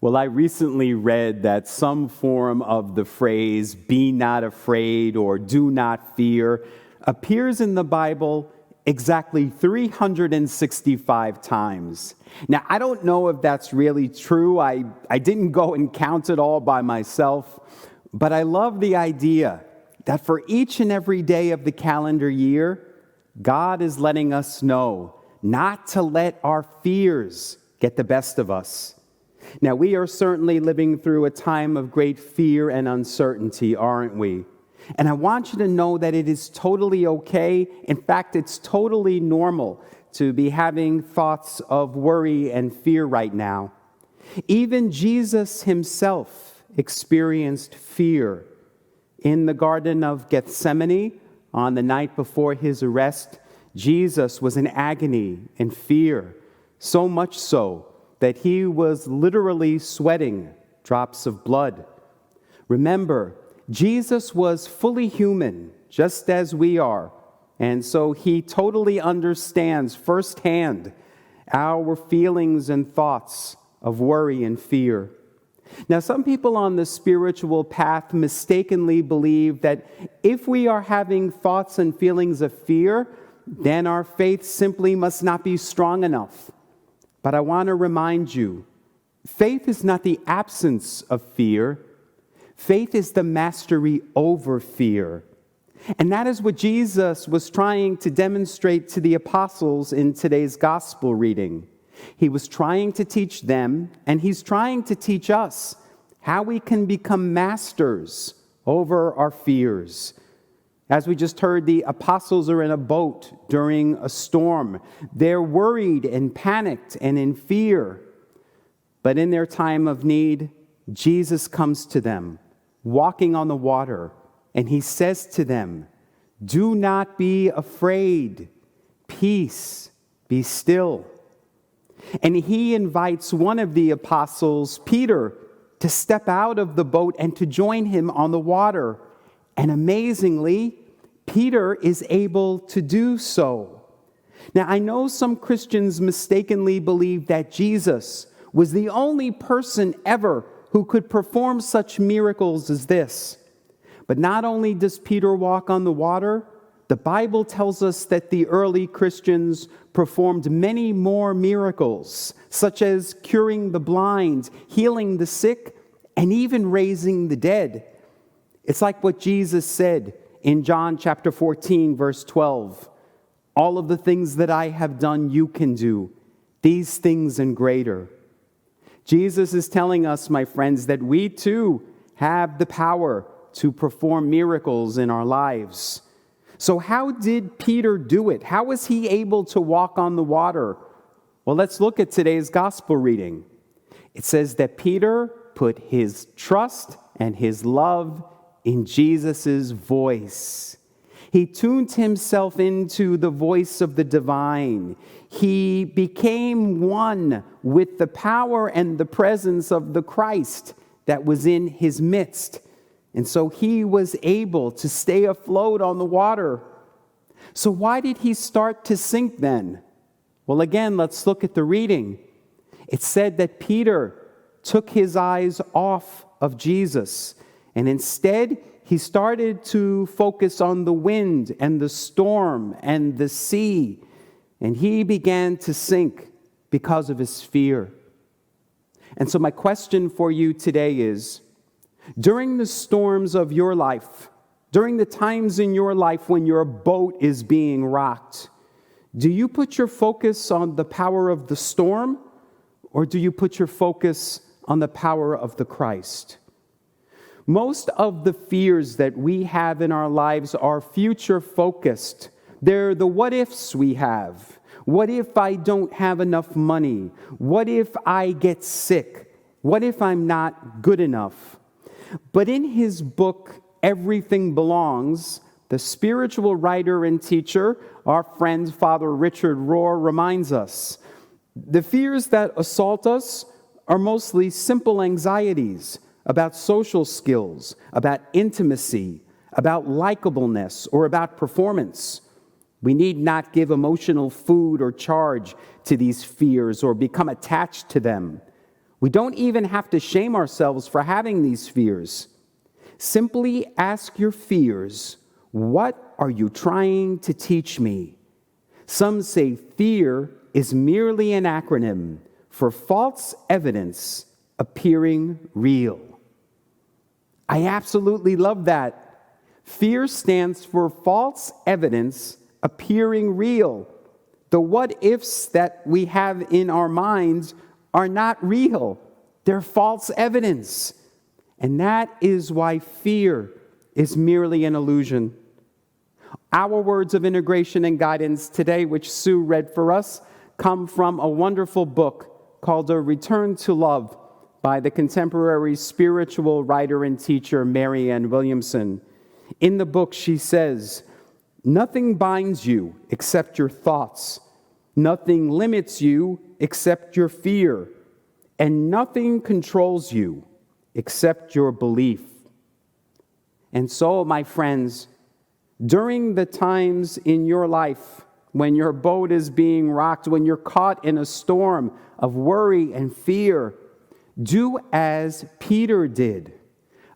Well, I recently read that some form of the phrase, be not afraid or do not fear, appears in the Bible exactly 365 times. Now, I don't know if that's really true. I didn't go and count it all by myself, but I love the idea that for each and every day of the calendar year, God is letting us know not to let our fears get the best of us. Now, we are certainly living through a time of great fear and uncertainty, aren't we? And I want you to know that it is totally okay. In fact, it's totally normal to be having thoughts of worry and fear right now. Even Jesus himself experienced fear. In the Garden of Gethsemane, on the night before his arrest, Jesus was in agony and fear, so much so that he was literally sweating drops of blood. Remember, Jesus was fully human, just as we are, and so he totally understands firsthand our feelings and thoughts of worry and fear. Now, some people on the spiritual path mistakenly believe that if we are having thoughts and feelings of fear, then our faith simply must not be strong enough. But I want to remind you, faith is not the absence of fear. Faith is the mastery over fear. And that is what Jesus was trying to demonstrate to the apostles in today's gospel reading. He was trying to teach them, and he's trying to teach us how we can become masters over our fears. As we just heard, the apostles are in a boat during a storm. They're worried and panicked and in fear. But in their time of need, Jesus comes to them, walking on the water, and he says to them, "Do not be afraid. Peace, be still." And he invites one of the apostles, Peter, to step out of the boat and to join him on the water. And amazingly, Peter is able to do so. Now, I know some Christians mistakenly believe that Jesus was the only person ever who could perform such miracles as this. But not only does Peter walk on the water, the Bible tells us that the early Christians performed many more miracles, such as curing the blind, healing the sick, and even raising the dead. It's like what Jesus said in John chapter 14, verse 12. "All of the things that I have done, you can do. These things and greater." Jesus is telling us, my friends, that we too have the power to perform miracles in our lives. So how did Peter do it? How was he able to walk on the water? Well, let's look at today's gospel reading. It says that Peter put his trust and his love in Jesus' voice. He tuned himself into the voice of the divine. He became one with the power and the presence of the Christ that was in his midst. And so he was able to stay afloat on the water. So why did he start to sink then? Well, again, let's look at the reading. It said that Peter took his eyes off of Jesus, and instead he started to focus on the wind and the storm and the sea, and he began to sink because of his fear. And so my question for you today is, during the storms of your life, during the times in your life when your boat is being rocked, do you put your focus on the power of the storm, or do you put your focus on the power of the Christ? Most of the fears that we have in our lives are future-focused. They're the what-ifs we have. What if I don't have enough money? What if I get sick? What if I'm not good enough? But in his book, Everything Belongs, the spiritual writer and teacher, our friend Father Richard Rohr, reminds us, the fears that assault us are mostly simple anxieties about social skills, about intimacy, about likableness, or about performance. We need not give emotional food or charge to these fears or become attached to them. We don't even have to shame ourselves for having these fears. Simply ask your fears, what are you trying to teach me? Some say fear is merely an acronym for false evidence appearing real. I absolutely love that. Fear stands for false evidence appearing real. The what-ifs that we have in our minds are not real. They're false evidence. And that is why fear is merely an illusion. Our words of integration and guidance today, which Sue read for us, come from a wonderful book called A Return to Love by the contemporary spiritual writer and teacher Marianne Williamson. In the book, she says, "Nothing binds you except your thoughts. Nothing limits you except your fear. And nothing controls you except your belief." And so, my friends, during the times in your life when your boat is being rocked, when you're caught in a storm of worry and fear, do as Peter did.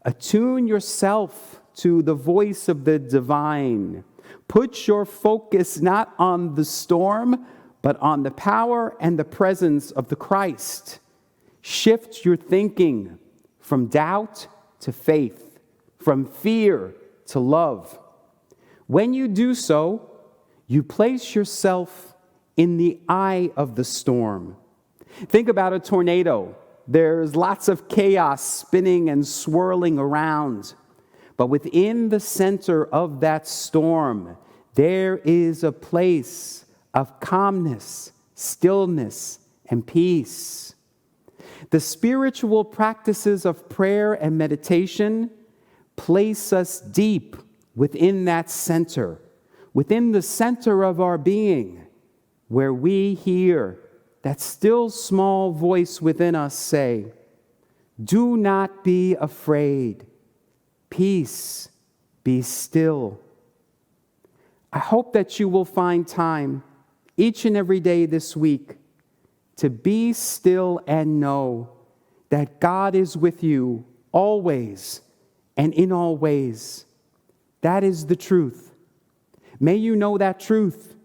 Attune yourself to the voice of the divine. Put your focus not on the storm, but on the power and the presence of the Christ. Shift your thinking from doubt to faith, from fear to love. When you do so, you place yourself in the eye of the storm. Think about a tornado. There's lots of chaos spinning and swirling around. But within the center of that storm, there is a place of calmness, stillness, and peace. The spiritual practices of prayer and meditation place us deep within that center, within the center of our being, where we hear that still small voice within us say, "Do not be afraid. Peace, be still." I hope that you will find time each and every day this week to be still and know that God is with you always and in all ways. That is the truth. May you know that truth,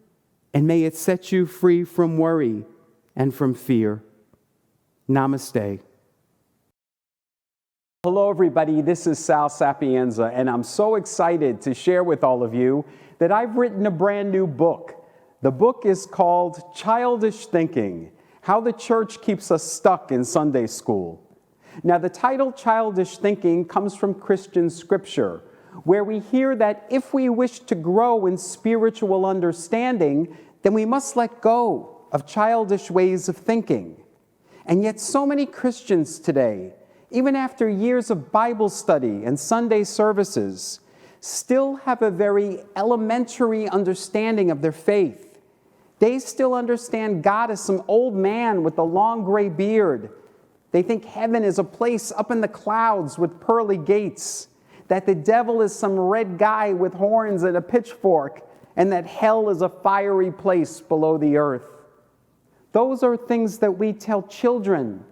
and may it set you free from worry and from fear. Namaste. Hello, everybody. This is Sal Sapienza, and I'm so excited to share with all of you that I've written a brand new book. The book is called Childish Thinking: How the Church Keeps Us Stuck in Sunday School. Now, the title Childish Thinking comes from Christian scripture, where we hear that if we wish to grow in spiritual understanding, then we must let go of childish ways of thinking. And yet so many Christians today, even after years of Bible study and Sunday services, still have a very elementary understanding of their faith. They still understand God as some old man with a long gray beard. They think heaven is a place up in the clouds with pearly gates, that the devil is some red guy with horns and a pitchfork, and that hell is a fiery place below the earth. Those are things that we tell children.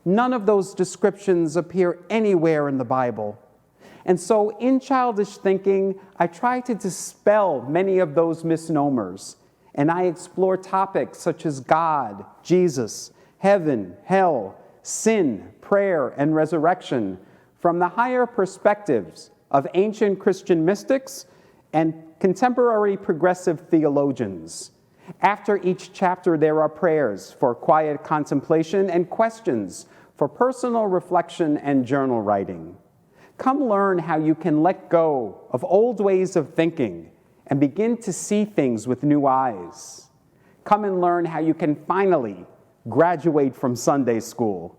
None of those descriptions appear anywhere in the Bible. And so in Childish Thinking, I try to dispel many of those misnomers, and I explore topics such as God, Jesus, heaven, hell, sin, prayer, and resurrection from the higher perspectives of ancient Christian mystics and contemporary progressive theologians. After each chapter, there are prayers for quiet contemplation and questions for personal reflection and journal writing. Come learn how you can let go of old ways of thinking and begin to see things with new eyes. Come and learn how you can finally graduate from Sunday school.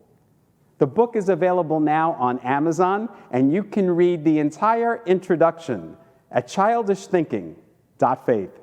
The book is available now on Amazon, and you can read the entire introduction at childishthinking.faith.